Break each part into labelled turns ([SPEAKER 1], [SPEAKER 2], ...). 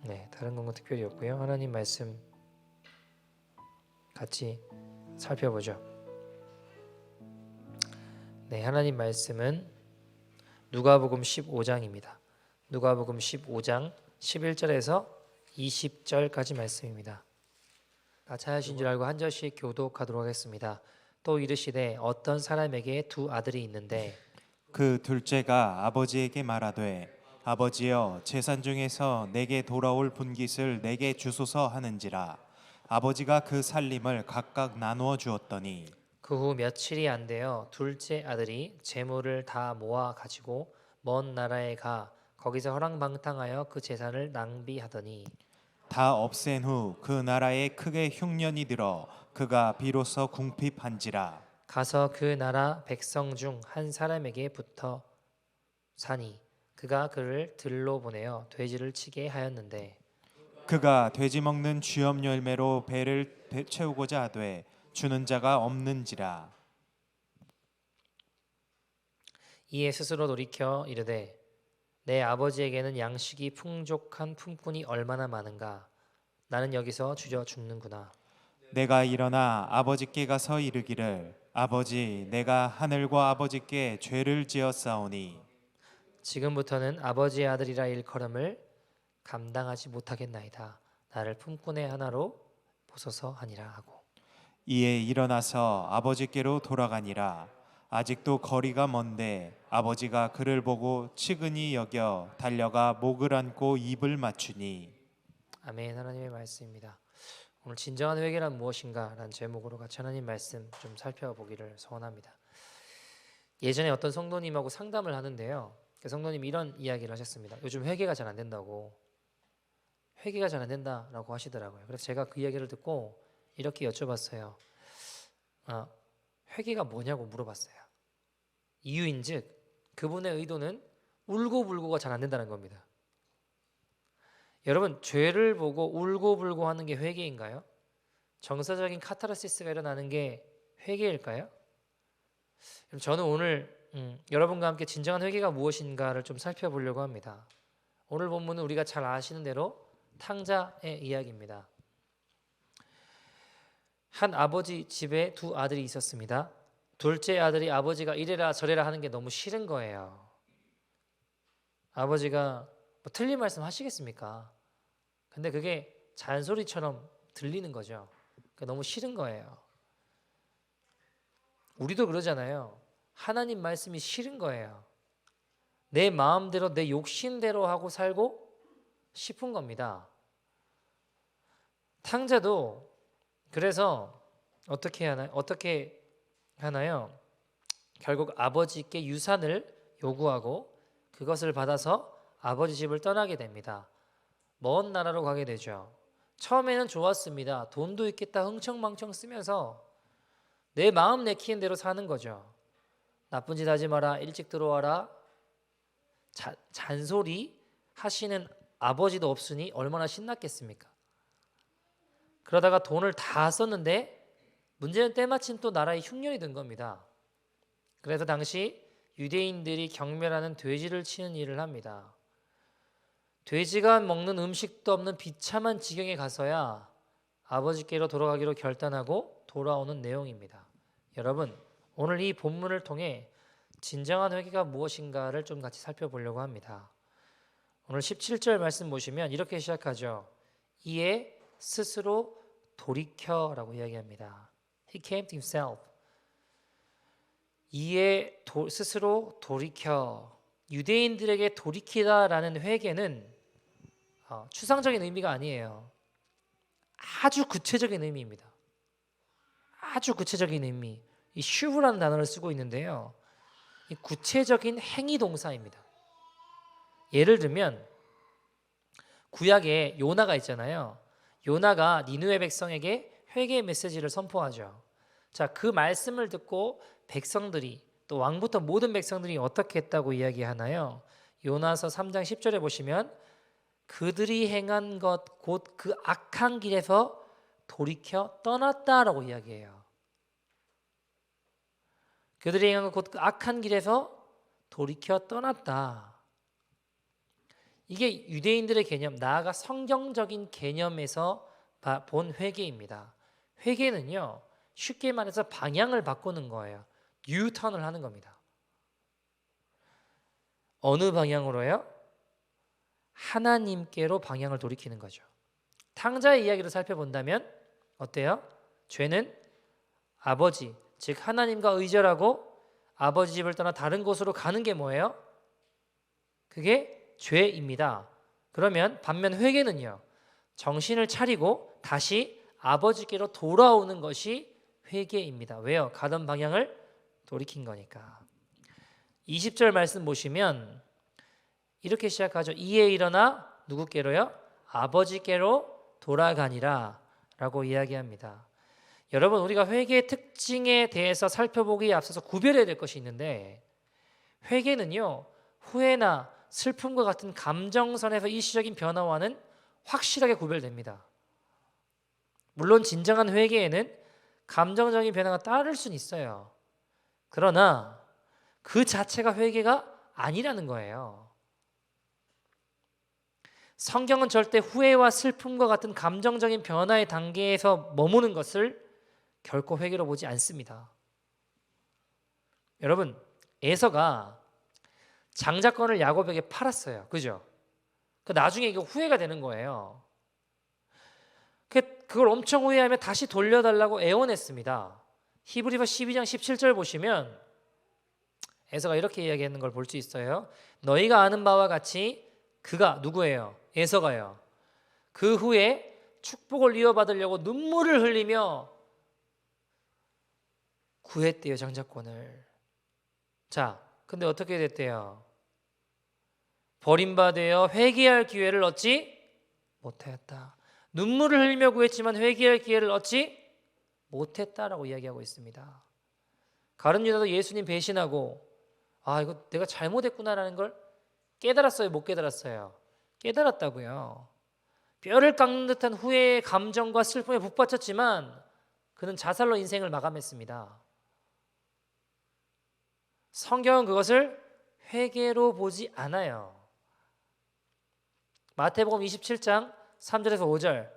[SPEAKER 1] 네, 다른 건 특별히 없고요. 하나님 말씀 같이 살펴보죠. 네, 하나님 말씀은 누가복음 15장입니다. 누가복음 15장 11절에서 20절까지 말씀입니다. 다 찾으신 줄 알고 한 절씩 교독하도록 하겠습니다. 또 이르시되 어떤 사람에게 두 아들이 있는데
[SPEAKER 2] 그 둘째가 아버지에게 말하되 아버지여 재산 중에서 내게 돌아올 분깃을 내게 주소서 하는지라. 아버지가 그 살림을 각각 나누어 주었더니
[SPEAKER 1] 그 후 며칠이 안 되어 둘째 아들이 재물을 다 모아 가지고 먼 나라에 가 거기서 허랑방탕하여 그 재산을 낭비하더니
[SPEAKER 2] 다 없앤 후 그 나라에 크게 흉년이 들어 그가 비로소 궁핍한지라.
[SPEAKER 1] 가서 그 나라 백성 중 한 사람에게 붙어 사니 그가 그를 들로 보내어 돼지를 치게 하였는데
[SPEAKER 2] 그가 돼지 먹는 쥐업 열매로 배를 채우고자 하되 주는 자가 없는지라.
[SPEAKER 1] 이에 스스로 돌이켜 이르되 내 아버지에게는 양식이 풍족한 품꾼이 얼마나 많은가 나는 여기서 주저 죽는구나.
[SPEAKER 2] 내가 일어나 아버지께 가서 이르기를 아버지 내가 하늘과 아버지께 죄를 지었사오니
[SPEAKER 1] 지금부터는 아버지의 아들이라 일컬음을 감당하지 못하겠나이다. 나를 품꾼의 하나로 보소서 하니라 하고
[SPEAKER 2] 이에 일어나서 아버지께로 돌아가니라. 아직도 거리가 먼데 아버지가 그를 보고 측은히 여겨 달려가 목을 안고 입을 맞추니.
[SPEAKER 1] 아멘. 하나님의 말씀입니다. 오늘 진정한 회개란 무엇인가 라는 제목으로 같이 하나님 말씀 좀 살펴보기를 소원합니다. 예전에 어떤 성도님하고 상담을 하는데요. 그 성도님이 이런 이야기를 하셨습니다. 요즘 회개가 잘 안 된다고. 회개가 잘 안 된다라고 하시더라고요. 그래서 제가 그 이야기를 듣고 이렇게 여쭤봤어요. 회개가 뭐냐고 물어봤어요. 이유인즉 그분의 의도는 울고불고가 잘 안 된다는 겁니다. 여러분, 죄를 보고 울고불고 하는 게 회개인가요? 정서적인 카타르시스가 일어나는 게 회개일까요? 저는 오늘 여러분과 함께 진정한 회개가 무엇인가를 좀 살펴보려고 합니다. 오늘 본문은 우리가 잘 아시는 대로 탕자의 이야기입니다. 한 아버지 집에 두 아들이 있었습니다. 둘째 아들이 아버지가 이래라 저래라 하는 게 너무 싫은 거예요. 아버지가 뭐 틀린 말씀 하시겠습니까? 근데 그게 잔소리처럼 들리는 거죠. 너무 싫은 거예요. 우리도 그러잖아요. 하나님 말씀이 싫은 거예요. 내 마음대로 내 욕심대로 하고 살고 싶은 겁니다. 탕자도 그래서 어떻게 하나요? 결국 아버지께 유산을 요구하고 그것을 받아서 아버지 집을 떠나게 됩니다. 먼 나라로 가게 되죠. 처음에는 좋았습니다. 돈도 있겠다 흥청망청 쓰면서 내 마음 내키는 대로 사는 거죠. 나쁜 짓 하지 마라, 일찍 들어와라, 잔소리 하시는 아버지도 없으니 얼마나 신났겠습니까? 그러다가 돈을 다 썼는데 문제는 때마침 또 나라에 흉년이 든 겁니다. 그래서 당시 유대인들이 경멸하는 돼지를 치는 일을 합니다. 돼지가 먹는 음식도 없는 비참한 지경에 가서야 아버지께로 돌아가기로 결단하고 돌아오는 내용입니다. 여러분, 오늘 이 본문을 통해 진정한 회개가 무엇인가를 좀 같이 살펴보려고 합니다. 오늘 17절 말씀 보시면 이렇게 시작하죠. 이에 스스로 돌이켜라고 이야기합니다. He came to himself. 이에 스스로 돌이켜. 유대인들에게 돌이키다라는 회개는 추상적인 의미가 아니에요. 아주 구체적인 의미입니다. 아주 구체적인 의미. 이 슈브라는 단어를 쓰고 있는데요. 이 구체적인 행위 동사입니다. 예를 들면 구약에 요나가 있잖아요. 요나가 니느웨 백성에게 회개의 메시지를 선포하죠. 자, 그 말씀을 듣고 백성들이 또 왕부터 모든 백성들이 어떻게 했다고 이야기하나요? 요나서 3장 10절에 보시면 그들이 행한 것 곧 그 악한 길에서 돌이켜 떠났다라고 이야기해요. 그들이 행한 것 곧 그 악한 길에서 돌이켜 떠났다. 이게 유대인들의 개념, 나아가 성경적인 개념에서 본 회개입니다. 회개는요, 쉽게 말해서 방향을 바꾸는 거예요. 뉴턴을 하는 겁니다. 어느 방향으로요? 하나님께로 방향을 돌이키는 거죠. 탕자의 이야기를 살펴본다면 어때요? 죄는 아버지, 즉 하나님과 의절하고 아버지 집을 떠나 다른 곳으로 가는 게 뭐예요? 그게 죄입니다. 그러면 반면 회개는요, 정신을 차리고 다시 아버지께로 돌아오는 것이 회개입니다. 왜요? 가던 방향을 돌이킨 거니까. 20절 말씀 보시면 이렇게 시작하죠. 이에 일어나 누구께로요? 아버지께로 돌아가니라 라고 이야기합니다. 여러분, 우리가 회개의 특징에 대해서 살펴보기에 앞서서 구별해야 될 것이 있는데, 회개는요, 후회나 슬픔과 같은 감정선에서 일시적인 변화와는 확실하게 구별됩니다. 물론 진정한 회개에는 감정적인 변화가 따를 수는 있어요. 그러나 그 자체가 회개가 아니라는 거예요. 성경은 절대 후회와 슬픔과 같은 감정적인 변화의 단계에서 머무는 것을 결코 회개로 보지 않습니다. 여러분, 에서가 장자권을 야곱에게 팔았어요. 그죠? 나중에 이거 후회가 되는 거예요. 그걸 엄청 후회하며 다시 돌려달라고 애원했습니다. 히브리서 12장 17절 보시면 에서가 이렇게 이야기하는 걸 볼 수 있어요. 너희가 아는 바와 같이 그가 누구예요? 에서가요. 그 후에 축복을 이어받으려고 눈물을 흘리며 구했대요, 장자권을. 자, 근데 어떻게 됐대요? 버림받아 회개할 기회를 얻지 못하였다. 눈물을 흘리며 구했지만 회개할 기회를 얻지 못했다라고 이야기하고 있습니다. 가룟 유다도 예수님 배신하고 이거 내가 잘못했구나라는 걸 깨달았어요? 못 깨달았어요? 깨달았다고요. 뼈를 깎는 듯한 후회의 감정과 슬픔에 북받쳤지만 그는 자살로 인생을 마감했습니다. 성경은 그것을 회개로 보지 않아요. 마태복음 27장 3절에서 5절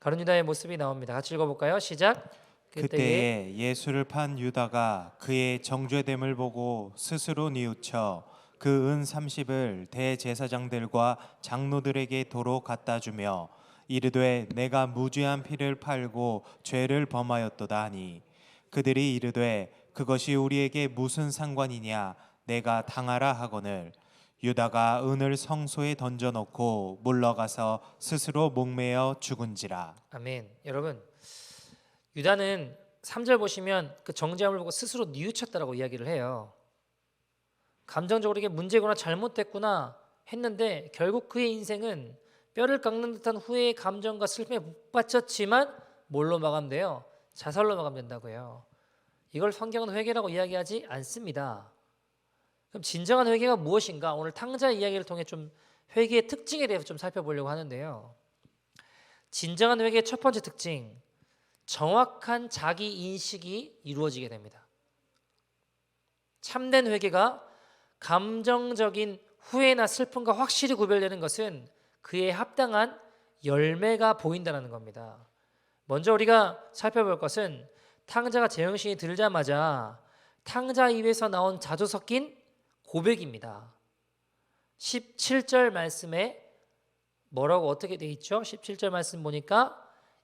[SPEAKER 1] 가룟 유다의 모습이 나옵니다. 같이 읽어볼까요? 시작.
[SPEAKER 2] 그때에 예수를 판 유다가 그의 정죄됨을 보고 스스로 뉘우쳐 그 은 30을 대제사장들과 장로들에게 도로 갖다 주며 이르되 내가 무죄한 피를 팔고 죄를 범하였도다 하니 그들이 이르되 그것이 우리에게 무슨 상관이냐 내가 당하라 하거늘 유다가 은을 성소에 던져놓고 물러가서 스스로 목매어 죽은지라.
[SPEAKER 1] 아멘. 여러분, 유다는 3절 보시면 그 정죄함을 보고 스스로 뉘우쳤다라고 이야기를 해요. 감정적으로 이게 문제구나, 잘못됐구나 했는데 결국 그의 인생은 뼈를 깎는 듯한 후회의 감정과 슬픔에 북받쳤지만 뭘로 마감돼요? 자살로 마감된다고요. 이걸 성경은 회개라고 이야기하지 않습니다. 그럼 진정한 회개가 무엇인가? 오늘 탕자 이야기를 통해 좀 회개의 특징에 대해서 좀 살펴보려고 하는데요. 진정한 회개의 첫 번째 특징, 정확한 자기 인식이 이루어지게 됩니다. 참된 회개가 감정적인 후회나 슬픔과 확실히 구별되는 것은 그에 합당한 열매가 보인다는 겁니다. 먼저 우리가 살펴볼 것은 탕자가 제정신이 들자마자 탕자 입에서 나온 자주 섞인 고백입니다. 17절 말씀에 뭐라고 어떻게 돼 있죠? 17절 말씀 보니까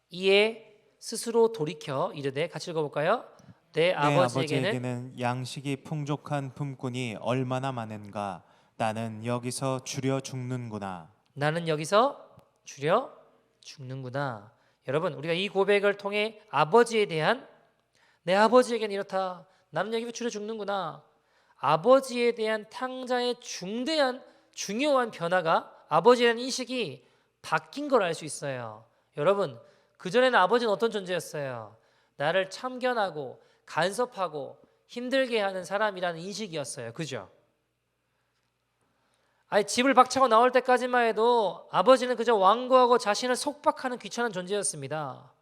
[SPEAKER 1] 이에 스스로 돌이켜 이르되, 같이 읽어볼까요? 내 아버지에게는
[SPEAKER 2] 양식이 풍족한 품꾼이 얼마나 많은가. 나는 여기서 줄여 죽는구나.
[SPEAKER 1] 나는 여기서 줄여 죽는구나. 여러분, 우리가 이 고백을 통해 아버지에 대한, 내 아버지에게는 이렇다, 나는 여기서 줄여 죽는구나, 아버지에 대한 탕자의 중요한 변화가, 아버지에 대한 인식이 바뀐 걸 알 수 있어요. 여러분, 그전에는 아버지는 어떤 존재였어요? 나를 참견하고 간섭하고 힘들게 하는 사람이라는 인식이었어요. 그죠? 집을 박차고 나올 때까지만 해도 아버지는 그저 완고하고 자신을 속박하는 귀찮은 존재였습니다.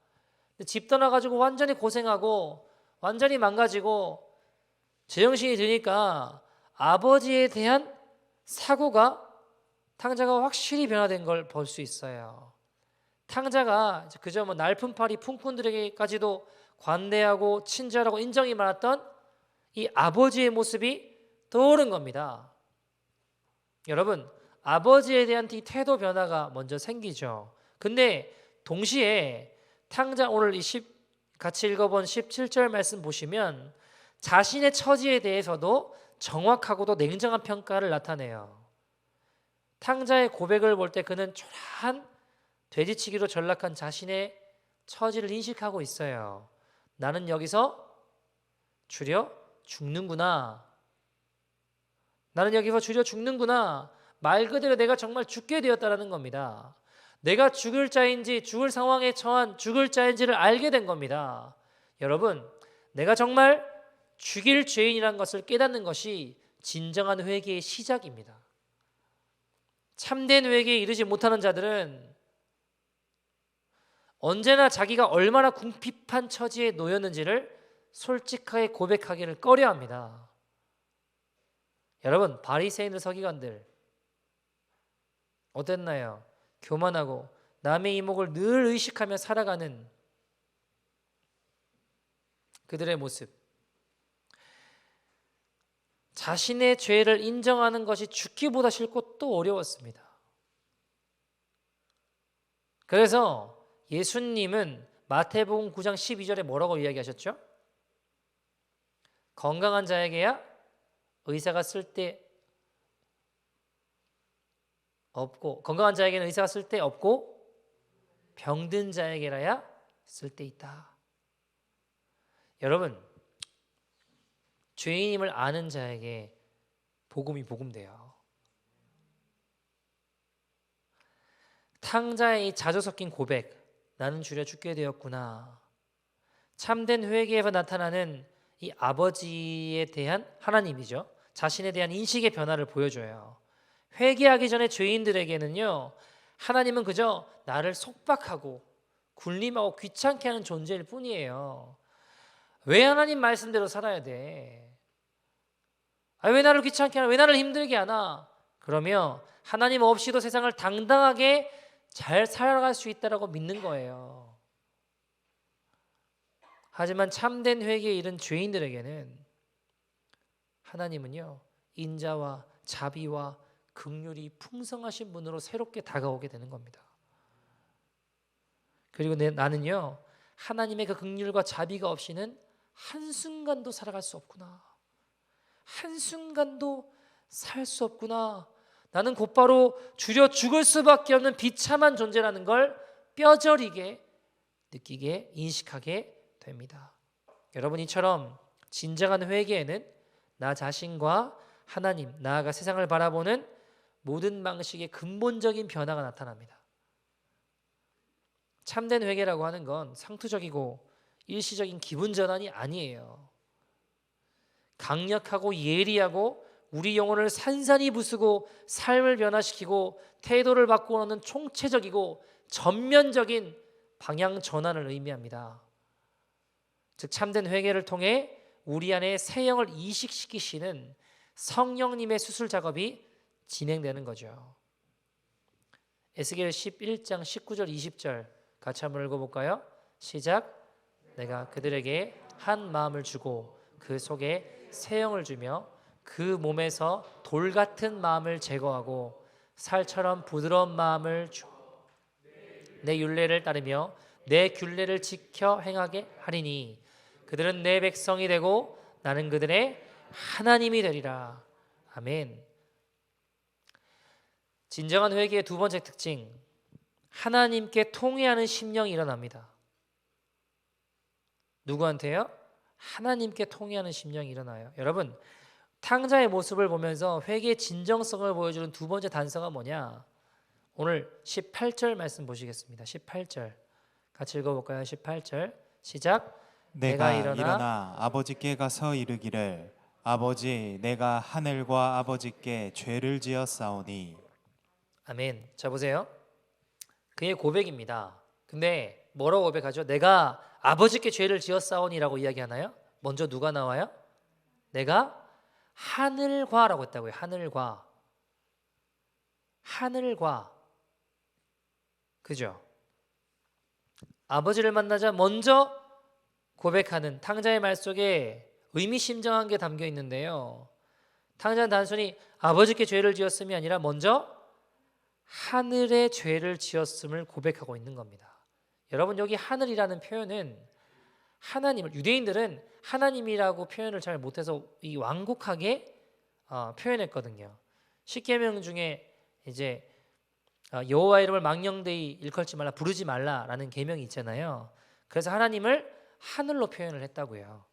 [SPEAKER 1] 집 떠나가지고 완전히 고생하고 완전히 망가지고 제정신이 드니까 아버지에 대한 사고가 탕자가 확실히 변화된 걸 볼 수 있어요. 탕자가 그저 뭐 날품팔이 풍꾼들에게까지도 관대하고 친절하고 인정이 많았던 이 아버지의 모습이 떠오른 겁니다. 여러분, 아버지에 대한 이 태도 변화가 먼저 생기죠. 근데 동시에 탕자 오늘 같이 읽어본 17절 말씀 보시면 자신의 처지에 대해서도 정확하고도 냉정한 평가를 나타내요. 탕자의 고백을 볼 때 그는 초라한 돼지치기로 전락한 자신의 처지를 인식하고 있어요. 나는 여기서 주려 죽는구나. 나는 여기서 주려 죽는구나. 말 그대로 내가 정말 죽게 되었다라는 겁니다. 내가 죽을 자인지 죽을 상황에 처한 죽을 자인지를 알게 된 겁니다. 여러분, 내가 정말 죽일 죄인이라는 것을 깨닫는 것이 진정한 회개의 시작입니다. 참된 회개에 이르지 못하는 자들은 언제나 자기가 얼마나 궁핍한 처지에 놓였는지를 솔직하게 고백하기를 꺼려합니다. 여러분, 바리새인들 서기관들 어땠나요? 교만하고 남의 이목을 늘 의식하며 살아가는 그들의 모습. 자신의 죄를 인정하는 것이 죽기보다 싫고 또 어려웠습니다. 그래서 예수님은 마태복음 9장 12절에 뭐라고 이야기하셨죠? 건강한 자에게야 의사가 쓸데 없고, 건강한 자에게는 의사가 쓸데 없고 병든 자에게라야 쓸데 있다. 여러분, 죄인임을 아는 자에게 복음이 복음돼요. 탕자의 이 자주 섞인 고백, 나는 주려 죽게 되었구나. 참된 회개에서 나타나는 이 아버지에 대한 하나님이죠. 자신에 대한 인식의 변화를 보여줘요. 회개하기 전에 죄인들에게는요, 하나님은 그저 나를 속박하고 군림하고 귀찮게 하는 존재일 뿐이에요. 왜 하나님 말씀대로 살아야 돼? 왜 나를 귀찮게 하나? 왜 나를 힘들게 하나? 그러면 하나님 없이도 세상을 당당하게 잘 살아갈 수 있다라고 믿는 거예요. 하지만 참된 회개에 이른 죄인들에게는 하나님은요, 인자와 자비와 긍휼이 풍성하신 분으로 새롭게 다가오게 되는 겁니다. 그리고 나는요, 하나님의 그 긍휼과 자비가 없이는 한순간도 살아갈 수 없구나. 한순간도 살 수 없구나. 나는 곧바로 주려 죽을 수밖에 없는 비참한 존재라는 걸 뼈저리게 느끼게 인식하게 됩니다. 여러분, 이처럼 진정한 회개에는 나 자신과 하나님, 나아가 세상을 바라보는 모든 방식의 근본적인 변화가 나타납니다. 참된 회개라고 하는 건 상투적이고 일시적인 기분 전환이 아니에요. 강력하고 예리하고 우리 영혼을 산산이 부수고 삶을 변화시키고 태도를 바꾸는 총체적이고 전면적인 방향 전환을 의미합니다. 즉 참된 회개를 통해 우리 안에 새 영을 이식시키시는 성령님의 수술 작업이 진행되는 거죠. 에스겔 11장 19절 20절 같이 한번 읽어볼까요? 시작. 내가 그들에게 한 마음을 주고 그 속에 새 영을 주며 그 몸에서 돌 같은 마음을 제거하고 살처럼 부드러운 마음을 주고 내 율례를 따르며 내 균례를 지켜 행하게 하리니 그들은 내 백성이 되고 나는 그들의 하나님이 되리라. 아멘. 진정한 회개의 두 번째 특징, 하나님께 통회하는 심령이 일어납니다. 누구한테요? 하나님께 통회하는 심령이 일어나요. 여러분, 탕자의 모습을 보면서 회개의 진정성을 보여주는 두 번째 단서가 뭐냐? 오늘 18절 말씀 보시겠습니다. 18절 같이 읽어볼까요? 18절 시작.
[SPEAKER 2] 내가 일어나 아버지께 가서 이르기를 아버지, 내가 하늘과 아버지께 죄를 지었사오니.
[SPEAKER 1] 아멘. 자 보세요. 그의 고백입니다. 근데 뭐라고 고백하죠? 내가 아버지께 죄를 지었사오니라고 이야기하나요? 먼저 누가 나와요? 내가 하늘과라고 했다고요. 하늘과. 하늘과, 그죠? 아버지를 만나자 먼저 고백하는 탕자의 말 속에 의미심장한 게 담겨 있는데요. 탕자는 단순히 아버지께 죄를 지었음이 아니라 먼저 하늘의 죄를 지었음을 고백하고 있는 겁니다. 여러분, 여기 하늘이라는 표현은 하나님을, 유대인들은 하나님이라고 표현을 잘 못해서 이 완곡하게 표현했거든요. 십계명 중에 이제 여호와 이름을 망령되이 일컬지 말라, 부르지 말라라는 계명이 있잖아요. 그래서 하나님을 하늘로 표현을 했다고요.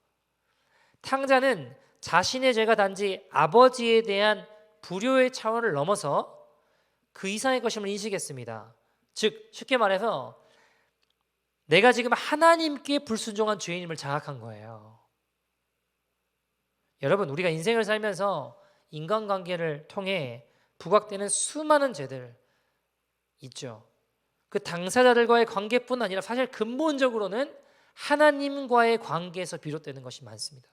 [SPEAKER 1] 탕자는 자신의 죄가 단지 아버지에 대한 불효의 차원을 넘어서 그 이상의 것임을 인식했습니다. 즉 쉽게 말해서 내가 지금 하나님께 불순종한 죄인임을 자각한 거예요. 여러분, 우리가 인생을 살면서 인간관계를 통해 부각되는 수많은 죄들 있죠. 그 당사자들과의 관계뿐 아니라 사실 근본적으로는 하나님과의 관계에서 비롯되는 것이 많습니다.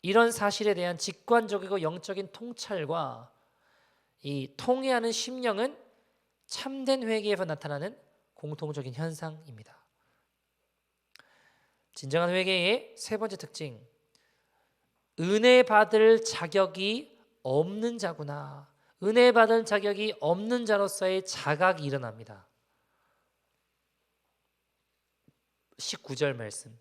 [SPEAKER 1] 이런 사실에 대한 직관적이고 영적인 통찰과 이 통회하는 심령은 참된 회개에서 나타나는 공통적인 현상입니다. 진정한 회개의 세 번째 특징, 은혜 받을 자격이 없는 자구나. 은혜 받을 자격이 없는 자로서의 자각이 일어납니다. 19절 말씀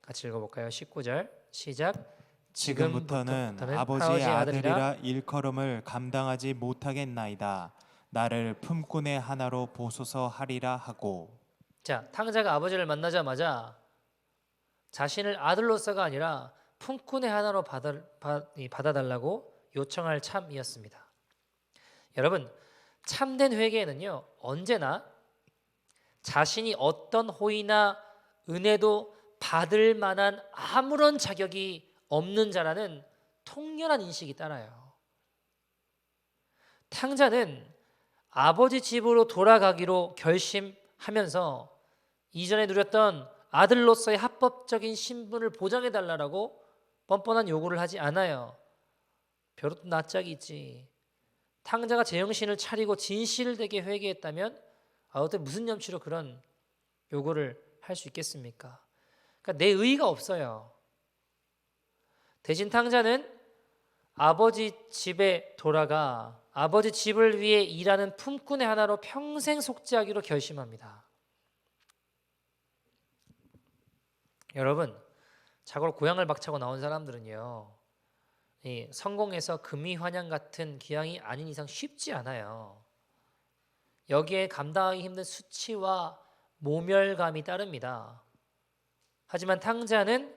[SPEAKER 1] 같이 읽어볼까요? 19절 시작.
[SPEAKER 2] 지금부터는 아버지의 아들이라 일컬음을 감당하지 못하겠나이다. 나를 품꾼의 하나로 보소서 하리라 하고.
[SPEAKER 1] 자, 탕자가 아버지를 만나자마자 자신을 아들로서가 아니라 품꾼의 하나로 받아달라고 요청할 참이었습니다. 여러분, 참된 회개에는요, 언제나 자신이 어떤 호의나 은혜도 받을 만한 아무런 자격이 없는 자라는 통렬한 인식이 따라요. 탕자는 아버지 집으로 돌아가기로 결심하면서 이전에 누렸던 아들로서의 합법적인 신분을 보장해달라고 뻔뻔한 요구를 하지 않아요. 벼룩도 낯짝이 있지. 탕자가 제정신을 차리고 진실되게 회개했다면 어떻게 무슨 염치로 그런 요구를 할 수 있겠습니까? 그러니까 내 의의가 없어요. 대신 탕자는 아버지 집에 돌아가 아버지 집을 위해 일하는 품꾼의 하나로 평생 속죄하기로 결심합니다. 여러분, 자고로 고향을 박차고 나온 사람들은요, 이 성공해서 금이환양 같은 기왕이 아닌 이상 쉽지 않아요. 여기에 감당하기 힘든 수치와 모멸감이 따릅니다. 하지만 탕자는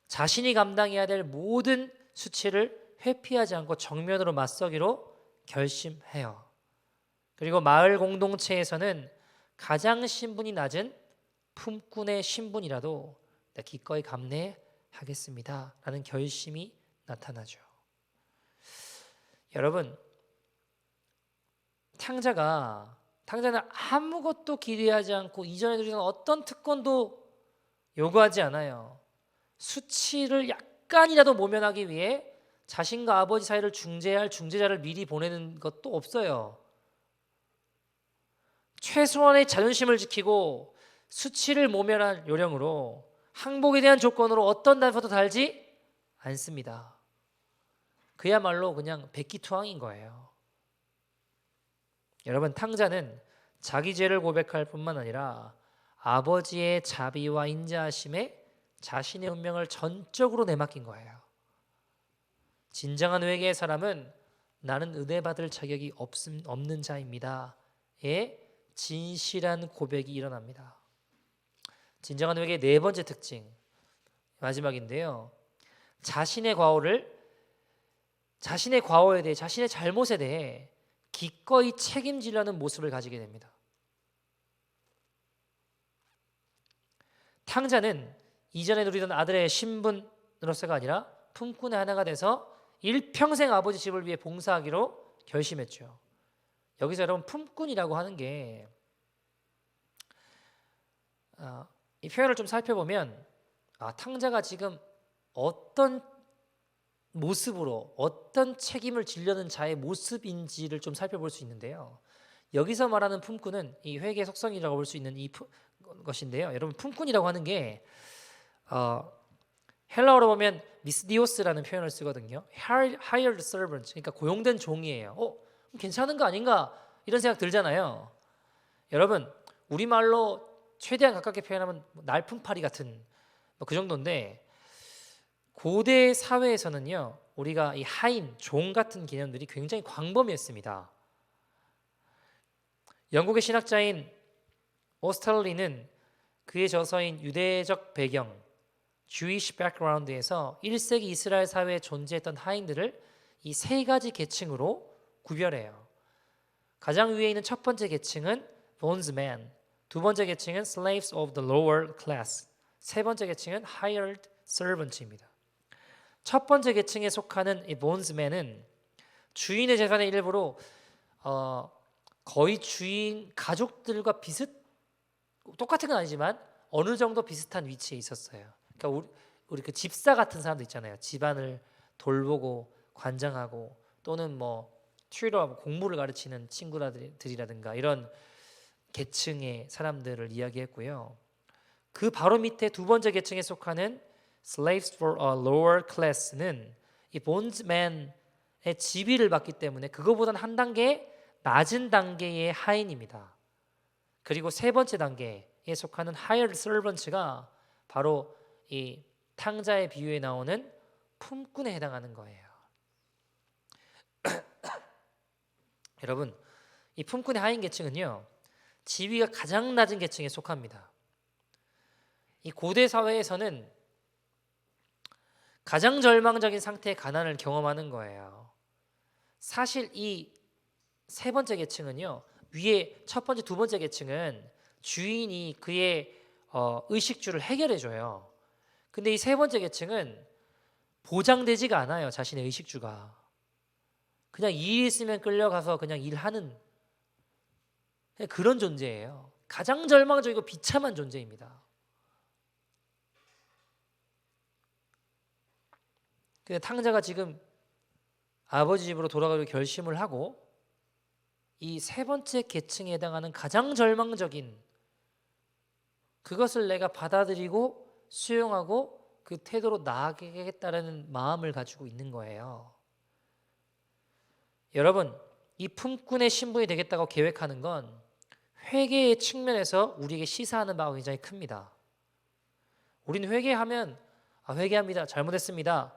[SPEAKER 1] 자신이 감당해야 될 모든 수치를 회피하지 않고 정면으로 맞서기로 결심해요. 그리고 마을 공동체에서는 가장 신분이 낮은 품꾼의 신분이라도 기꺼이 감내하겠습니다 라는 결심이 나타나죠. 여러분, 탕자는 아무것도 기대하지 않고 이전에 누리던 어떤 특권도 요구하지 않아요. 수치를 약간이라도 모면하기 위해 자신과 아버지 사이를 중재할 중재자를 미리 보내는 것도 없어요. 최소한의 자존심을 지키고 수치를 모면할 요령으로 항복에 대한 조건으로 어떤 단서도 달지 않습니다. 그야말로 그냥 백기투항인 거예요. 여러분, 탕자는 자기 죄를 고백할 뿐만 아니라 아버지의 자비와 인자하심에 자신의 운명을 전적으로 내맡긴 거예요. 진정한 회개의 사람은 나는 은혜 받을 자격이 없는 자입니다의 진실한 고백이 일어납니다. 진정한 회개의 네 번째 특징, 마지막인데요. 자신의 과오에 대해, 자신의 잘못에 대해 기꺼이 책임지려는 모습을 가지게 됩니다. 탕자는 이전에 누리던 아들의 신분으로서가 아니라 품꾼의 하나가 돼서 일평생 아버지 집을 위해 봉사하기로 결심했죠. 여기서 여러분, 품꾼이라고 하는 게 이 표현을 좀 살펴보면 탕자가 지금 어떤 모습으로 어떤 책임을 지려는 자의 모습인지를 좀 살펴볼 수 있는데요. 여기서 말하는 품꾼은 이 회개의 속성이라고 볼 수 있는 것인데요. 여러분 품꾼이라고 하는 게 헬라어로 보면 미스디오스라는 표현을 쓰거든요. hired servant, 그러니까 고용된 종이에요. 괜찮은 거 아닌가 이런 생각 들잖아요. 여러분 우리말로 최대한 가깝게 표현하면 날품팔이 같은 그 정도인데 고대 사회에서는요 우리가 이 하인, 종 같은 개념들이 굉장히 광범위했습니다. 영국의 신학자인 오스털리는 그의 저서인 유대적 배경 Jewish background에서 1세기 이스라엘 사회에 존재했던 하인들을 이 세 가지 계층으로 구별해요. 가장 위에 있는 첫 번째 계층은 bondsmen, 두 번째 계층은 slaves of the lower class, 세 번째 계층은 hired servants입니다. 첫 번째 계층에 속하는 이 bondsmen은 주인의 재산의 일부로 거의 주인 가족들과 똑같은 건 아니지만 어느 정도 비슷한 위치에 있었어요. 그러니까 우리 그 집사 같은 사람도 있잖아요. 집안을 돌보고 관장하고 또는 뭐 튜러하고 공부를 가르치는 친구들이라든가 이런 계층의 사람들을 이야기했고요. 그 바로 밑에 두 번째 계층에 속하는 slaves for a lower class는 이 bondsman의 지위를 받기 때문에 그거보다는 한 단계 낮은 단계의 하인입니다. 그리고 세 번째 단계에 속하는 hired servants가 바로 이 탕자의 비유에 나오는 품꾼에 해당하는 거예요. 여러분, 이 품꾼의 하인 계층은요, 지위가 가장 낮은 계층에 속합니다. 이 고대 사회에서는 가장 절망적인 상태의 가난을 경험하는 거예요. 사실 이 세 번째 계층은요, 위에 첫 번째, 두 번째 계층은 주인이 그의 의식주를 해결해줘요. 근데 이 세 번째 계층은 보장되지가 않아요. 자신의 의식주가. 그냥 일 있으면 끌려가서 그냥 일하는 그런 존재예요. 가장 절망적이고 비참한 존재입니다. 근데 탕자가 지금 아버지 집으로 돌아가기로 결심을 하고 이 세 번째 계층에 해당하는 가장 절망적인 그것을 내가 받아들이고 수용하고 그 태도로 나아가겠다라는 마음을 가지고 있는 거예요. 여러분, 이 품꾼의 신분이 되겠다고 계획하는 건 회개의 측면에서 우리에게 시사하는 바가 굉장히 큽니다. 우리는 회개하면 회개합니다. 잘못했습니다.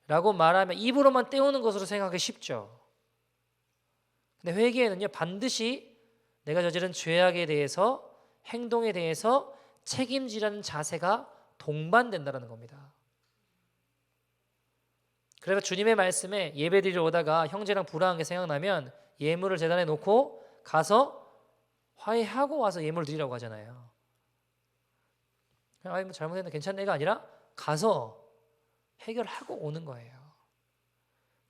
[SPEAKER 1] 라고 말하면 입으로만 때우는 것으로 생각하기 쉽죠. 근데 회개에는요 반드시 내가 저지른 죄악에 대해서 행동에 대해서 책임지라는 자세가 동반된다는 겁니다. 그래서 주님의 말씀에 예배드리러 오다가 형제랑 불화한 게 생각나면 예물을 제단에 놓고 가서 화해하고 와서 예물을 드리라고 하잖아요. 뭐 잘못했는데 괜찮은 애가 아니라 가서 해결하고 오는 거예요.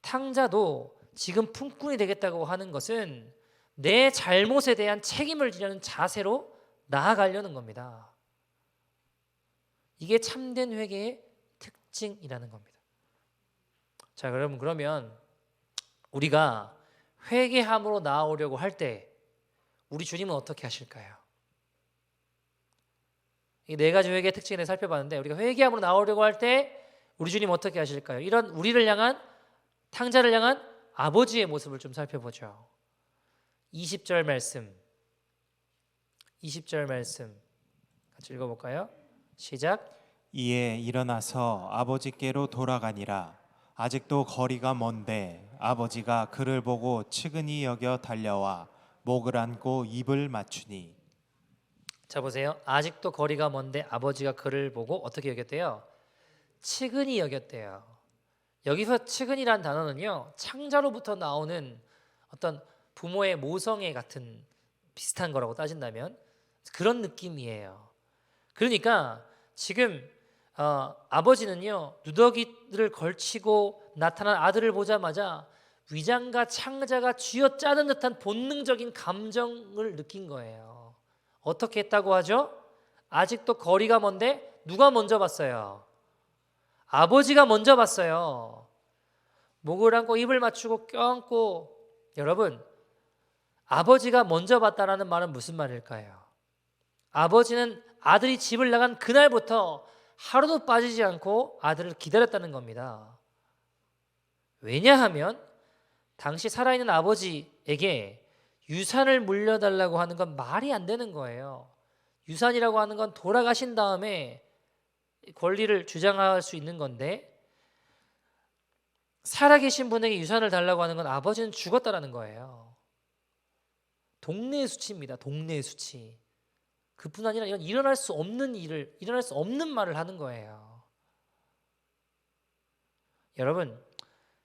[SPEAKER 1] 탕자도 지금 품꾼이 되겠다고 하는 것은 내 잘못에 대한 책임을 지려는 자세로 나아가려는 겁니다. 이게 참된 회개의 특징이라는 겁니다. 자, 여러분 그러면 우리가 회개함으로 나아오려고 할 때 우리 주님은 어떻게 하실까요? 이 네 가지 회개의 특징에 대해 살펴봤는데 우리가 회개함으로 나아오려고 할 때 우리 주님 어떻게 하실까요? 이런 우리를 향한 탕자를 향한 아버지의 모습을 좀 살펴보죠. 20절 말씀 같이 읽어볼까요? 시작.
[SPEAKER 2] 이에 일어나서 아버지께로 돌아가니라. 아직도 거리가 먼데 아버지가 그를 보고 측은히 여겨 달려와 목을 안고 입을 맞추니.
[SPEAKER 1] 자 보세요. 아직도 거리가 먼데 아버지가 그를 보고 어떻게 여겼대요? 측은히 여겼대요. 여기서 측은이란 단어는요 창자로부터 나오는 어떤 부모의 모성애 같은 비슷한 거라고 따진다면 그런 느낌이에요. 그러니까 지금 아버지는요 누더기를 걸치고 나타난 아들을 보자마자 위장과 창자가 쥐어짜는 듯한 본능적인 감정을 느낀 거예요. 어떻게 했다고 하죠? 아직도 거리가 먼데 누가 먼저 봤어요? 아버지가 먼저 봤어요. 목을 안고 입을 맞추고 껴안고. 여러분, 아버지가 먼저 봤다라는 말은 무슨 말일까요? 아버지는 아들이 집을 나간 그날부터 하루도 빠지지 않고 아들을 기다렸다는 겁니다. 왜냐하면 당시 살아있는 아버지에게 유산을 물려달라고 하는 건 말이 안 되는 거예요. 유산이라고 하는 건 돌아가신 다음에 권리를 주장할 수 있는 건데, 살아계신 분에게 유산을 달라고 하는 건 아버지는 죽었다라는 거예요. 동네의 수치입니다. 동네의 수치. 그뿐 아니라 이건 일어날 수 없는 일을, 일어날 수 없는 말을 하는 거예요. 여러분,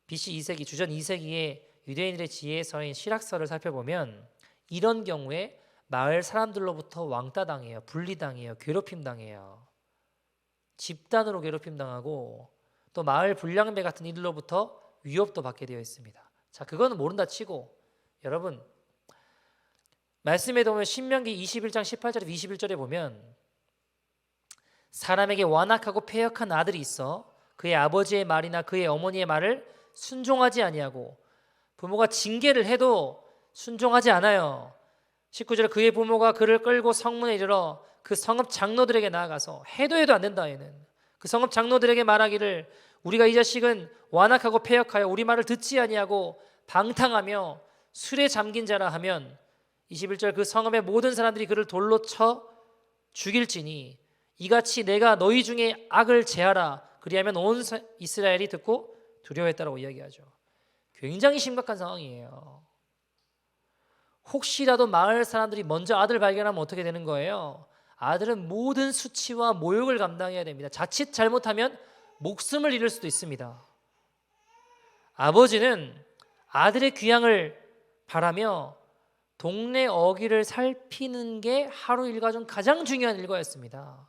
[SPEAKER 1] BC 2세기, 주전 2세기의 유대인들의 지혜서인 실학서를 살펴보면 이런 경우에 마을 사람들로부터 왕따당해요. 분리당해요. 괴롭힘당해요. 집단으로 괴롭힘당하고 또 마을 불량배 같은 이들로부터 위협도 받게 되어 있습니다. 자, 그거는 모른다 치고, 여러분, 말씀에 보면 신명기 21장 18절에서 21절에 보면 사람에게 완악하고 패역한 아들이 있어 그의 아버지의 말이나 그의 어머니의 말을 순종하지 아니하고 부모가 징계를 해도 순종하지 않아요. 19절에 그의 부모가 그를 끌고 성문에 이르러 그 성읍 장로들에게 나아가서 해도 안 된다. 얘는 그 성읍 장로들에게 말하기를 우리가 이 자식은 완악하고 패역하여 우리 말을 듣지 아니하고 방탕하며 술에 잠긴 자라 하면 21절 그 성읍의 모든 사람들이 그를 돌로 쳐 죽일지니 이같이 내가 너희 중에 악을 제하라 그리하면 온 이스라엘이 듣고 두려워했다라고 이야기하죠. 굉장히 심각한 상황이에요. 혹시라도 마을 사람들이 먼저 아들 발견하면 어떻게 되는 거예요? 아들은 모든 수치와 모욕을 감당해야 됩니다. 자칫 잘못하면 목숨을 잃을 수도 있습니다. 아버지는 아들의 귀향을 바라며 동네 어귀를 살피는 게 하루 일과 중 가장 중요한 일과였습니다.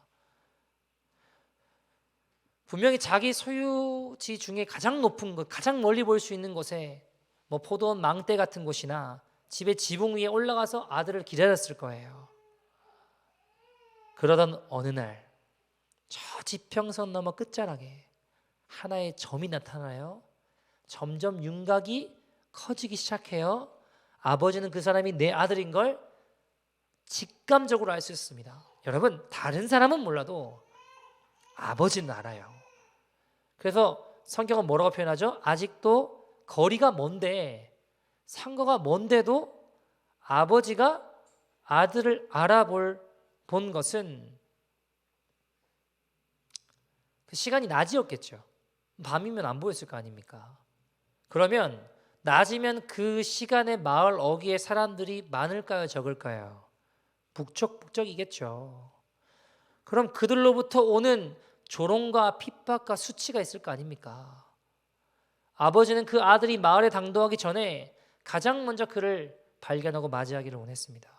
[SPEAKER 1] 분명히 자기 소유지 중에 가장 높은 곳, 가장 멀리 볼 수 있는 곳에 뭐 포도원 망대 같은 곳이나 집의 지붕 위에 올라가서 아들을 기다렸을 거예요. 그러던 어느 날 저 지평선 너머 끝자락에 하나의 점이 나타나요. 점점 윤곽이 커지기 시작해요. 아버지는 그 사람이 내 아들인 걸 직감적으로 알 수 있습니다. 여러분, 다른 사람은 몰라도 아버지는 알아요. 그래서 성경은 뭐라고 표현하죠? 아직도 거리가 먼데, 상거가 먼데도 아버지가 아들을 본 것은 그 시간이 낮이었겠죠. 밤이면 안 보였을 거 아닙니까? 그러면 낮이면 그 시간에 마을 어귀에 사람들이 많을까요? 적을까요? 북적북적이겠죠. 그럼 그들로부터 오는 조롱과 핍박과 수치가 있을 거 아닙니까? 아버지는 그 아들이 마을에 당도하기 전에 가장 먼저 그를 발견하고 맞이하기를 원했습니다.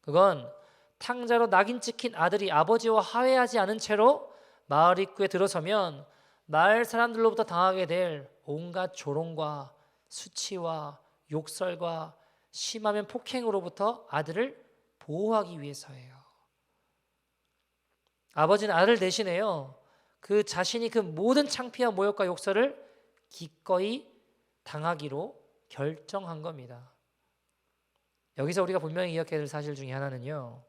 [SPEAKER 1] 그건 탕자로 낙인 찍힌 아들이 아버지와 화해하지 않은 채로 마을 입구에 들어서면 마을 사람들로부터 당하게 될 온갖 조롱과 수치와 욕설과 심하면 폭행으로부터 아들을 보호하기 위해서예요. 아버지는 아들 대신에요, 그 자신이 그 모든 창피와 모욕과 욕설을 기꺼이 당하기로 결정한 겁니다. 여기서 우리가 분명히 기억해야 될 사실 중에 하나는요,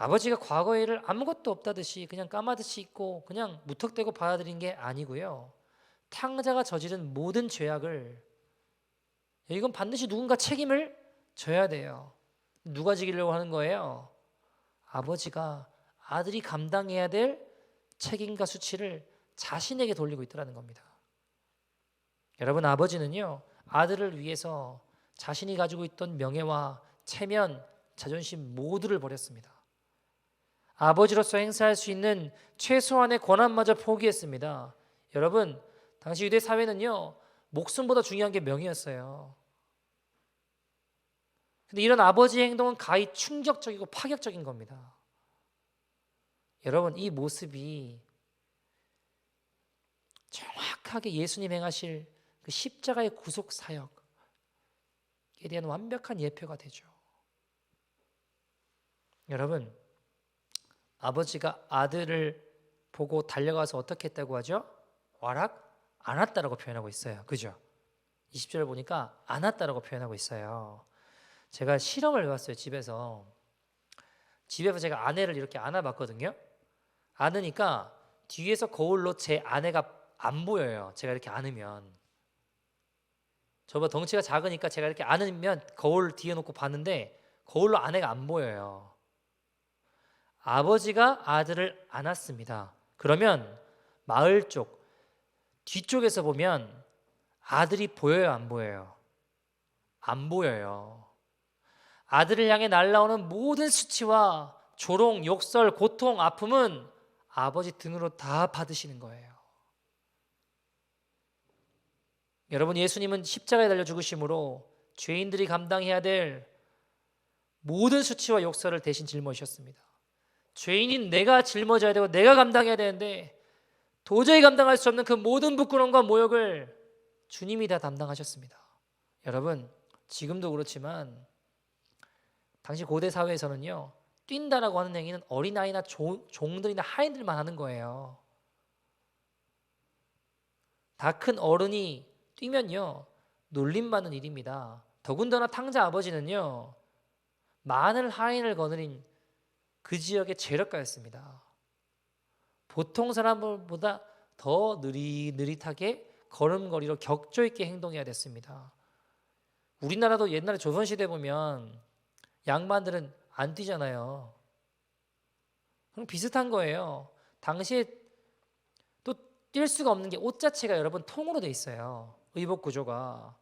[SPEAKER 1] 아버지가 과거의 일을 아무것도 없다듯이 그냥 까마듯이 잊고 그냥 무턱대고 받아들인 게 아니고요, 탕자가 저지른 모든 죄악을, 이건 반드시 누군가 책임을 져야 돼요. 누가 지기려고 하는 거예요? 아버지가 아들이 감당해야 될 책임과 수치를 자신에게 돌리고 있다는 겁니다. 여러분, 아버지는요, 아들을 위해서 자신이 가지고 있던 명예와 체면, 자존심 모두를 버렸습니다. 아버지로서 행사할 수 있는 최소한의 권한마저 포기했습니다. 여러분, 당시 유대 사회는요, 목숨보다 중요한 게 명예였어요. 근데 이런 아버지의 행동은 가히 충격적이고 파격적인 겁니다. 여러분, 이 모습이 정확하게 예수님 행하실 그 십자가의 구속 사역에 대한 완벽한 예표가 되죠. 여러분, 아버지가 아들을 보고 달려가서 어떻게 했다고 하죠? 와락 안 왔다라고 표현하고 있어요. 그죠? 20절을 보니까 안 왔다라고 표현하고 있어요. 제가 실험을 해봤어요. 집에서 제가 아내를 이렇게 안아봤거든요. 안으니까 뒤에서 거울로 제 아내가 안 보여요. 제가 이렇게 안으면. 저보다 덩치가 작으니까 제가 이렇게 안으면 거울 뒤에 놓고 봤는데 거울로 아내가 안 보여요. 아버지가 아들을 안았습니다. 그러면 마을 쪽 뒤쪽에서 보면 아들이 보여요, 안 보여요? 안 보여요. 아들을 향해 날아오는 모든 수치와 조롱, 욕설, 고통, 아픔은 아버지 등으로 다 받으시는 거예요. 여러분, 예수님은 십자가에 달려 죽으심으로 죄인들이 감당해야 될 모든 수치와 욕설을 대신 짊어지셨습니다. 죄인인 내가 짊어져야 되고 내가 감당해야 되는데 도저히 감당할 수 없는 그 모든 부끄러움과 모욕을 주님이 다 담당하셨습니다. 여러분, 지금도 그렇지만 당시 고대 사회에서는요, 뛴다라고 하는 행위는 어린아이나 종들이나 하인들만 하는 거예요. 다 큰 어른이 뛰면요, 놀림받는 일입니다. 더군다나 탕자 아버지는요, 많은 하인을 거느린 그 지역의 재력가였습니다. 보통 사람보다 더 느릿느릿하게 걸음걸이로 격조 있게 행동해야 됐습니다. 우리나라도 옛날에 조선시대 보면 양반들은 안 뛰잖아요. 그럼 비슷한 거예요. 당시에 또 뛸 수가 없는 게 옷 자체가 여러분 통으로 돼 있어요. 의복 구조가.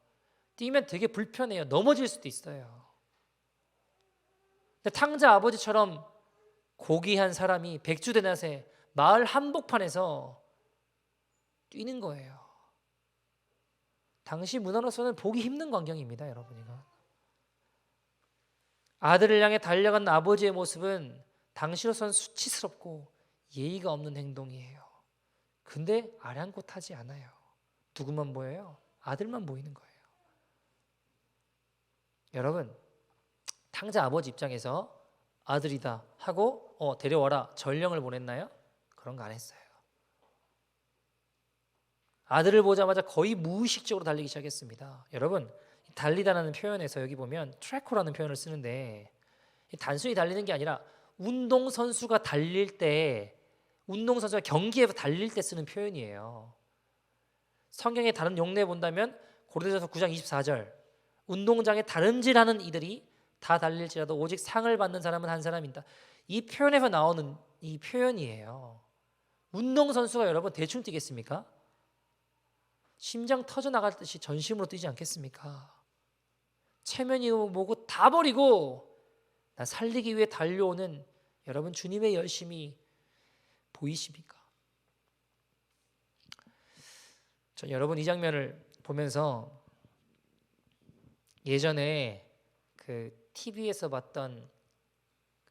[SPEAKER 1] 뛰면 되게 불편해요. 넘어질 수도 있어요. 근데 탕자 아버지처럼 고귀한 사람이 백주대낮에 마을 한복판에서 뛰는 거예요. 당시 문화로서는 보기 힘든 광경입니다, 여러분. 이거. 아들을 향해 달려간 아버지의 모습은 당시로서는 수치스럽고 예의가 없는 행동이에요. 근데 아랑곳하지 않아요. 누구만 보여요? 아들만 보이는 거예요. 여러분, 탕자 아버지 입장에서 아들이다 하고 데려와라 전령을 보냈나요? 그런 거 안 했어요. 아들을 보자마자 거의 무의식적으로 달리기 시작했습니다. 여러분, 달리다라는 표현에서 여기 보면 트래커라는 표현을 쓰는데 단순히 달리는 게 아니라 운동선수가 달릴 때, 운동선수가 경기에서 달릴 때 쓰는 표현이에요. 성경의 다른 용례 본다면 고린도전서 9장 24절, 운동장에 다름질하는 이들이 다 달릴지라도 오직 상을 받는 사람은 한 사람이다. 이 표현에서 나오는 이 표현이에요. 운동선수가 여러분 대충 뛰겠습니까? 심장 터져 나갈 듯이 전심으로 뛰지 않겠습니까? 체면이고 뭐고 다 버리고 나 살리기 위해 달려오는 여러분 주님의 열심이 보이십니까? 전 여러분 이 장면을 보면서 예전에 그 TV에서 봤던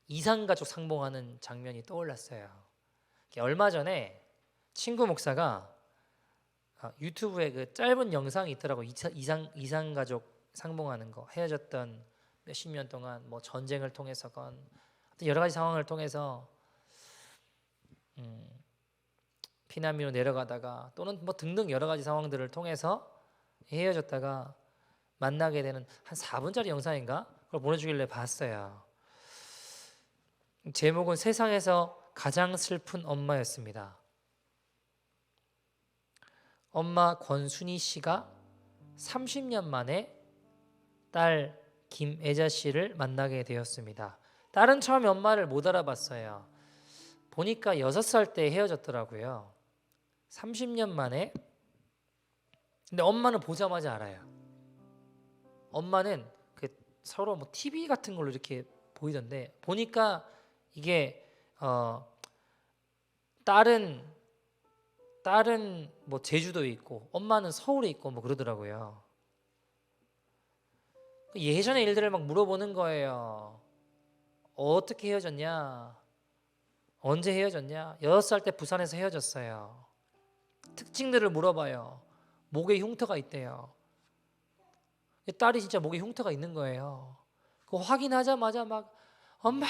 [SPEAKER 1] 이산가족 상봉하는 장면이 떠올랐어요. 얼마 전에 친구 목사가 유튜브에 그 짧은 영상이 있더라고. 이산가족 상봉하는 거, 헤어졌던 몇십 년 동안 뭐 전쟁을 통해서건 여러 가지 상황을 통해서 피난민으로 내려가다가 또는 뭐 등등 여러 가지 상황들을 통해서 헤어졌다가 만나게 되는 한 4분짜리 영상인가 그걸 보내주길래 봤어요. 제목은 세상에서 가장 슬픈 엄마였습니다. 엄마 권순희 씨가 30년 만에 딸 김애자 씨를 만나게 되었습니다. 딸은 처음에 엄마를 못 알아봤어요. 보니까 6살 때 헤어졌더라고요. 30년 만에. 근데 엄마는 보자마자 알아요. 엄마는 그 서로 뭐 TV 같은 걸로 이렇게 보이던데 보니까 이게 딸은 뭐 제주도에 있고 엄마는 서울에 있고 뭐 그러더라고요. 예전의 일들을 막 물어보는 거예요. 어떻게 헤어졌냐? 언제 헤어졌냐? 6살 때 부산에서 헤어졌어요. 특징들을 물어봐요. 목에 흉터가 있대요. 딸이 진짜 목에 흉터가 있는 거예요. 그거 확인하자마자 막 엄마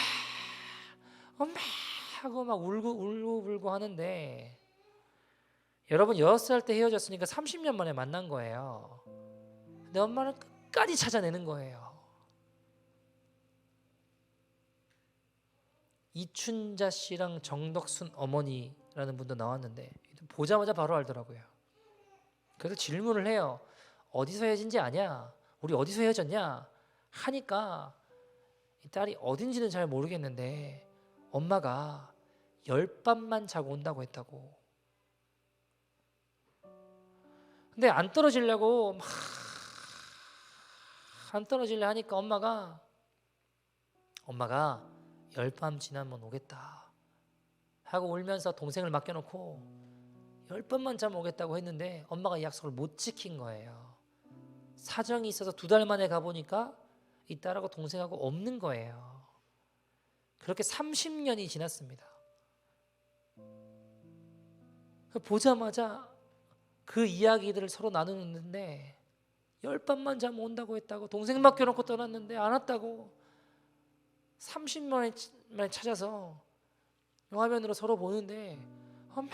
[SPEAKER 1] 하고 막 울고 하는데 여러분 6살 때 헤어졌으니까 30년 만에 만난 거예요. 근데 엄마는 끝까지 찾아내는 거예요. 이춘자 씨랑 정덕순 어머니라는 분도 나왔는데 보자마자 바로 알더라고요. 그래서 질문을 해요. 어디서 헤어진지 아냐? 우리 어디서 헤어졌냐? 하니까 이 딸이 어딘지는 잘 모르겠는데 엄마가 10밤만 자고 온다고 했다고. 근데 안 떨어지려고 막 안 떨어지려 하니까 엄마가 10밤 지나면 오겠다 하고 울면서 동생을 맡겨놓고 10밤만 자면 오겠다고 했는데 엄마가 이 약속을 못 지킨 거예요. 사정이 있어서 2달 만에 가보니까 이 딸하고 동생하고 없는 거예요. 그렇게 30년이 지났습니다. 보자마자 그 이야기들을 서로 나누는데 10밤만 자면 온다고 했다고, 동생 맡겨놓고 떠났는데 안 왔다고, 30년 만에 찾아서 화면으로 서로 보는데 엄마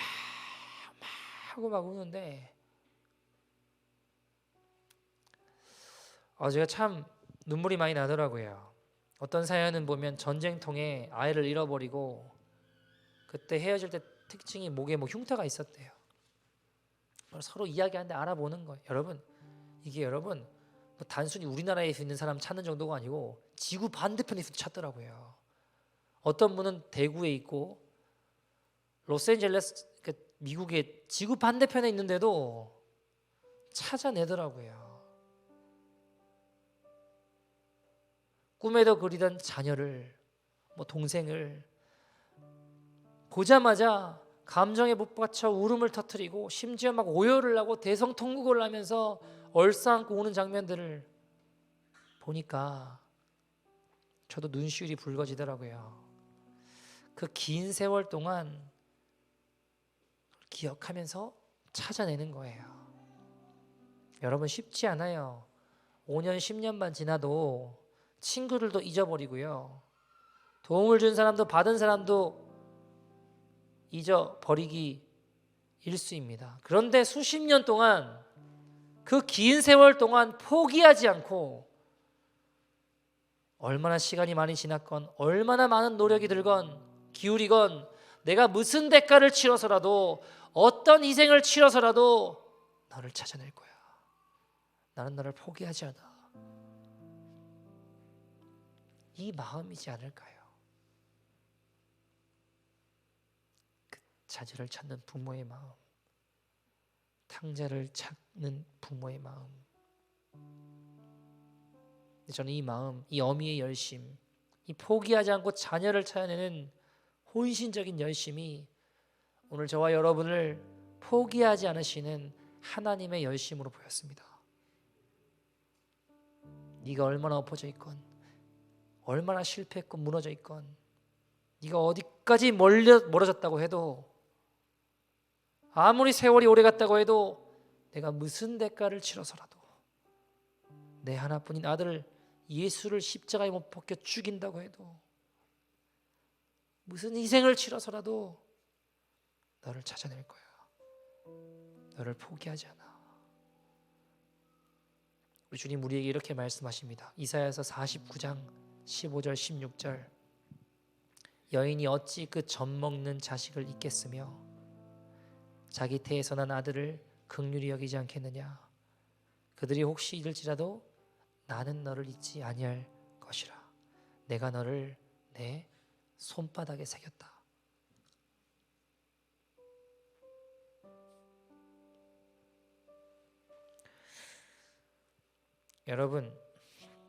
[SPEAKER 1] 하고 막 우는데 제가 참 눈물이 많이 나더라고요. 어떤 사연은 보면 전쟁통에 아이를 잃어버리고 그때 헤어질 때 특징이 목에 흉터가 있었대요. 서로 이야기하는데 알아보는 거예요. 여러분 단순히 우리나라에 있는 사람 찾는 정도가 아니고 지구 반대편에서 찾더라고요. 어떤 분은 대구에 있고 로스앤젤레스 미국의 지구 반대편에 있는데도 찾아내더라고요. 꿈에도 그리던 자녀를, 동생을 보자마자 감정에 북받쳐 울음을 터뜨리고 심지어 막 오열을 하고 대성통곡을 하면서 얼싸안고 우는 장면들을 보니까 저도 눈시울이 붉어지더라고요. 그 긴 세월 동안 기억하면서 찾아내는 거예요. 여러분 쉽지 않아요. 5년 10년만 지나도 친구들도 잊어버리고요. 도움을 준 사람도 받은 사람도 잊어버리기 일쑤입니다. 그런데 수십 년 동안 그 긴 세월 동안 포기하지 않고 얼마나 시간이 많이 지났건 얼마나 많은 노력이 들건 기울이건 내가 무슨 대가를 치러서라도 어떤 희생을 치러서라도 너를 찾아낼 거야. 나는 너를 포기하지 않아. 이 마음이지 않을까요? 그 자녀를 찾는 부모의 마음, 탕자를 찾는 부모의 마음. 저는 이 마음, 이 어미의 열심, 이 포기하지 않고 자녀를 찾아내는 혼신적인 열심이 오늘 저와 여러분을 포기하지 않으시는 하나님의 열심으로 보였습니다. 네가 얼마나 엎어져 있건, 얼마나 실패했고 무너져 있건, 네가 어디까지 멀어졌다고 해도, 아무리 세월이 오래 갔다고 해도, 내가 무슨 대가를 치러서라도 내 하나뿐인 아들 예수를 십자가에 못 박혀 죽인다고 해도, 무슨 희생을 치러서라도 너를 찾아낼 거야. 너를 포기하지 않아. 우리 주님 우리에게 이렇게 말씀하십니다. 이사야서 49장 15절 16절. 여인이 어찌 그 젖먹는 자식을 잊겠으며 자기 태에서 난 아들을 긍휼히 여기지 않겠느냐. 그들이 혹시 잊을지라도 나는 너를 잊지 아니할 것이라. 내가 너를 내 손바닥에 새겼다. 여러분,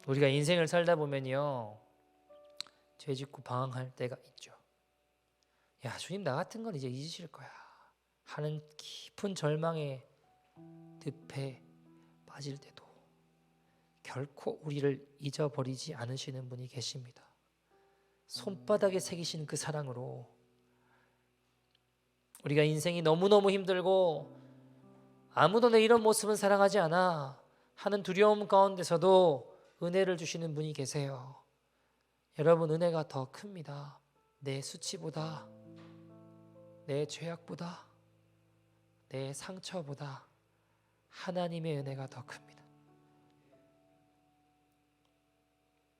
[SPEAKER 1] 우리가 인생을 살다 보면요, 죄 짓고 방황할 때가 있죠. 야, 주님 나 같은 건 이제 잊으실 거야 하는 깊은 절망의 늪에 빠질 때도 결코 우리를 잊어버리지 않으시는 분이 계십니다. 손바닥에 새기신 그 사랑으로 우리가 인생이 너무너무 힘들고 아무도 내 이런 모습은 사랑하지 않아 하는 두려움 가운데서도 은혜를 주시는 분이 계세요. 여러분, 은혜가 더 큽니다. 내 수치보다, 내 죄악보다, 내 상처보다 하나님의 은혜가 더 큽니다.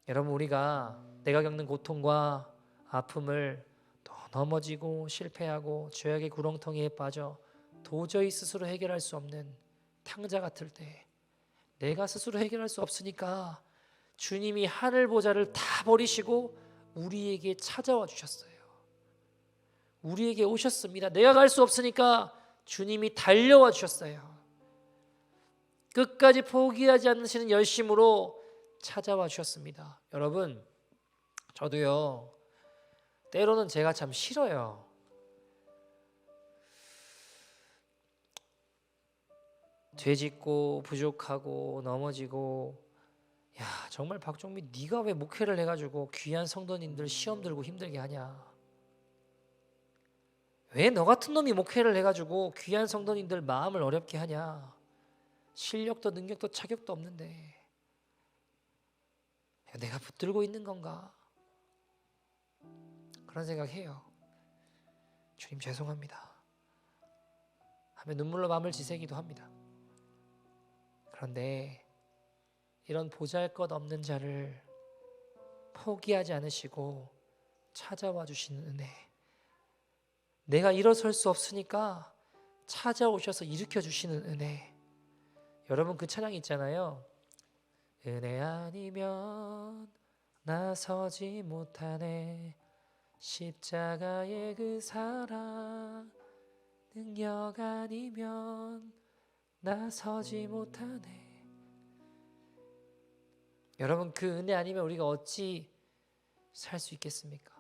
[SPEAKER 1] 여러분, 우리가 내가 겪는 고통과 아픔을 또 넘어지고 실패하고 죄악의 구렁텅이에 빠져 도저히 스스로 해결할 수 없는 탕자 같을 때, 내가 스스로 해결할 수 없으니까 주님이 하늘 보좌를 다 버리시고 우리에게 찾아와 주셨어요. 우리에게 오셨습니다. 내가 갈 수 없으니까 주님이 달려와 주셨어요. 끝까지 포기하지 않으시는 열심으로 찾아와 주셨습니다. 여러분, 저도요, 때로는 제가 참 싫어요. 죄짓고 부족하고 넘어지고, 야, 정말 박종민, 네가 왜 목회를 해가지고 귀한 성도님들 시험 들고 힘들게 하냐? 왜 너 같은 놈이 목회를 해가지고 귀한 성도님들 마음을 어렵게 하냐? 실력도 능력도 자격도 없는데 내가 붙들고 있는 건가? 그런 생각해요. 주님 죄송합니다 하며 눈물로 마음을 지새기도 합니다. 그런데 이런 보잘것없는 자를 포기하지 않으시고 찾아와 주시는 은혜, 내가 일어설 수 없으니까 찾아오셔서 일으켜 주시는 은혜. 여러분, 그 찬양 있잖아요. 은혜 아니면 나서지 못하네, 십자가의 그 사랑, 능력 아니면 나서지 못하네. 여러분, 그 은혜 아니면 우리가 어찌 살 수 있겠습니까?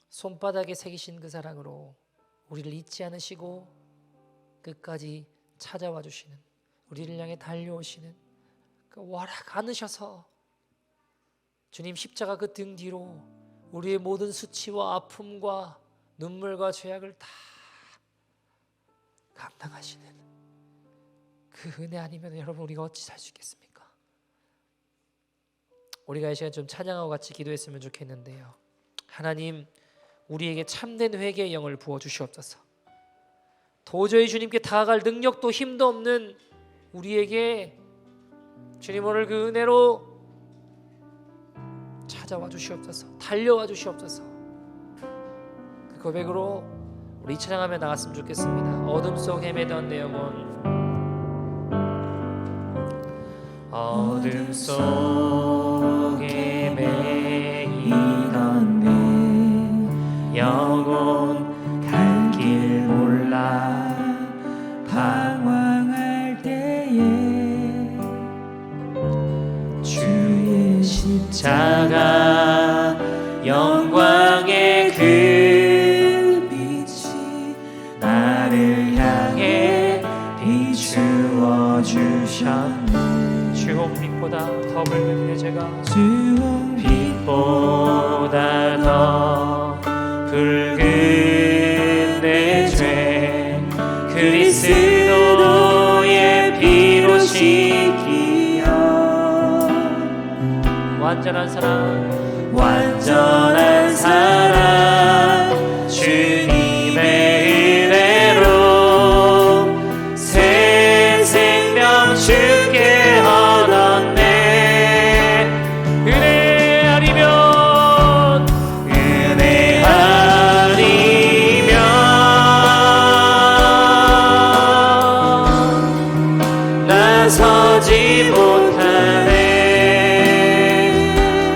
[SPEAKER 1] 손바닥에 새기신 그 사랑으로 우리를 잊지 않으시고 끝까지 찾아와 주시는, 우리를 향해 달려오시는 그 와락 안으셔서 주님 십자가 그 등 뒤로 우리의 모든 수치와 아픔과 눈물과 죄악을 다 감당하시는 그 은혜 아니면 여러분, 우리가 어찌 살 수 있겠습니까? 우리가 이 시간 좀 찬양하고 같이 기도했으면 좋겠는데요. 하나님, 우리에게 참된 회개의 영을 부어주시옵소서. 도저히 주님께 다가갈 능력도 힘도 없는 우리에게 주님 오늘 그 은혜로 찾아와 주시옵소서. 달려와 주시옵소서. 그 고백으로 우리 이 찬양하며 나갔으면 좋겠습니다. 어둠 속 헤매던 내 영혼, 어둠 속에 매이던 내 영혼, 갈 길 몰라 방황할 때에 주의 십자가 영광의 그 빛이 나를 향해 비추어 주셨네. 주홍 빛보다 더 붉은 내 죄가, 주홍 빛보다 더 붉은 내 죄, 그리스도의 피로 씻기어 완전한 사랑, 완전한 사랑, 주님의 은혜로 새 생명 주께 얻었네. 은혜 아니면, 은혜 아니면 나서지 못하네.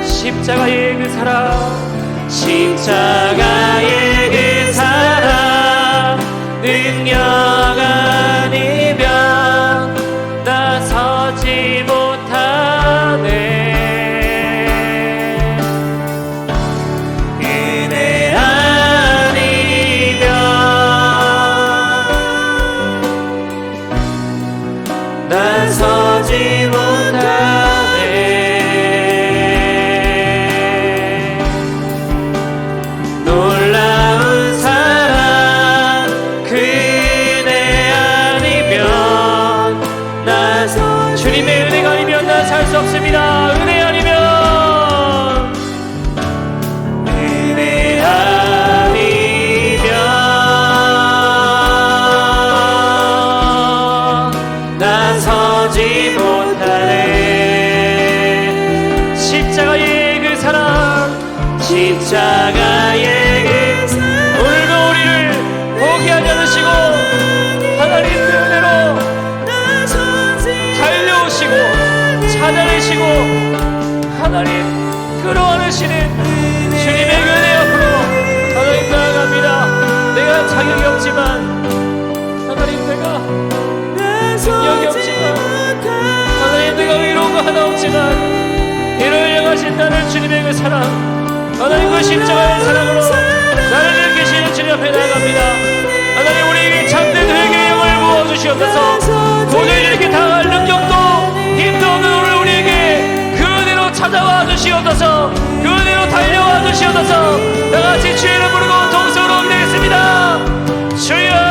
[SPEAKER 1] 십자가의 그 사랑, 십자가의 그 사랑, 능력 아니면 나서지 못하네. 은혜 아니면 나서지 못하네. 놀라운 사랑, 그네 아니면 나서, 주님의 은혜가 아니면 나 살 수 없습니다. 은혜 아니면, 은혜 아니면 주시고 하나님 끌어안으시는 주님의 은혜 앞으로 하나님 나아갑니다. 내가 자격이 없지만 하나님 내가 능력이 없지만 하나님 내가 의로운 거 하나 없지만 이를 향하신 나는 주님의 그 사랑 하나님 그 십자가의 사랑으로 나를 일으키시는 주님 앞에 나아갑니다. 하나님 우리에게 참된 회개의 영을 부어주시옵소서. 도저히 이렇게 당할 능력도 힘도 없는 우리에게 그 은혜로 찾아와 주시옵소서. 그 은혜로 달려와 주시옵소서. 나같이 주의 이름 부르고 동서로 기도했습니다. 주여